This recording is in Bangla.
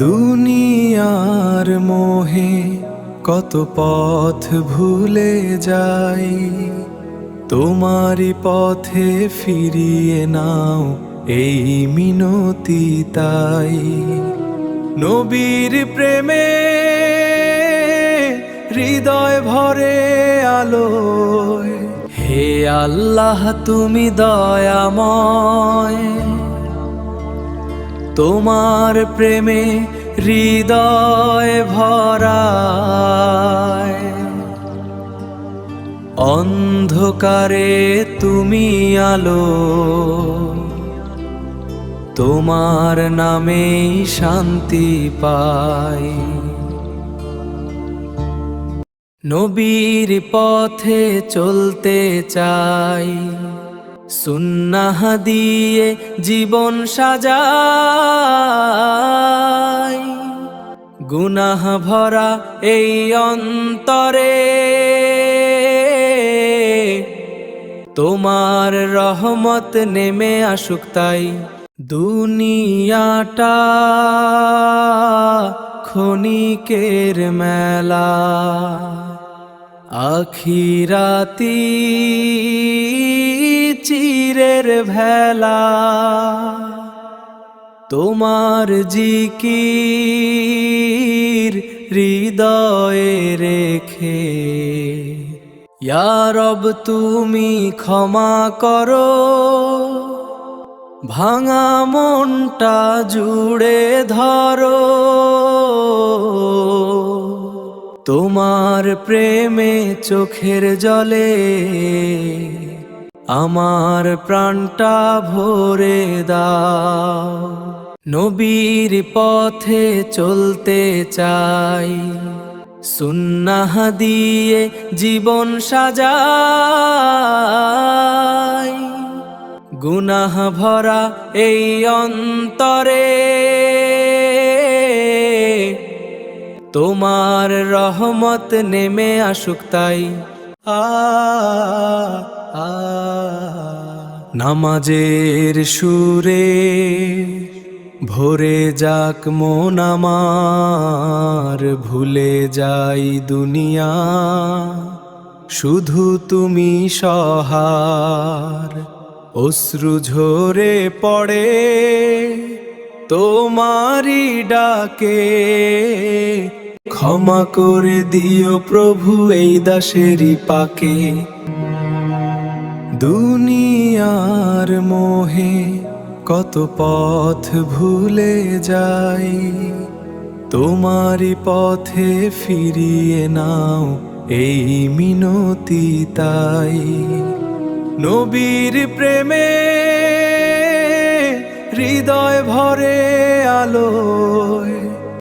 দুনিয়ার মোহে কত পথ ভুলে যাই, তোমারি পথে ফিরিয়ে নাও এই মিনতি তাই। নবীর প্রেমে হৃদয় ভরে আলোয়, হে আল্লাহ তুমি দয়াময়। তোমার প্রেমে হৃদয় ভরায়, অন্ধকারে তুমি আলো, তোমার নামেই শান্তি পাই। নবীর পথে চলতে চাই, সুন্নাহ দিয়ে জীবন সাজাই। গুনাহ ভরা এই অন্তরে তোমার রহমত নেমে আসুক তাই। দুনিয়াটা ক্ষণিকের মেলা, আখিরাতি চিরের ভেলা। তোমার জিকির হৃদয়ে রেখে ইয়া রব তুমি ক্ষমা করো, ভাঙা মনটা জুড়ে ধরো। তোমার প্রেমে চোখের জলে আমার প্রাণটা ভরে দাও। নবীর পথে চলতে চাই, সুন্নাহ দিয়ে জীবন সাজাই। গুনাহ ভরা এই অন্তরে তোমার রহমত নেমে আসুক তাই। নামাজের সুরে ভরে যাক মন আমার, ভুলে যাই দুনিয়া শুধু তুমি সহার। অশ্রু ঝরে পড়ে তোমারি ডাকে, ক্ষমা করে দিও প্রভু এই দাসেরই পাকে। দুনিয়ার মোহে কত পথ ভুলে যাই, তোমারি পথে ফিরিয়ে নাও এই মিনতি তাই। নবীর প্রেমে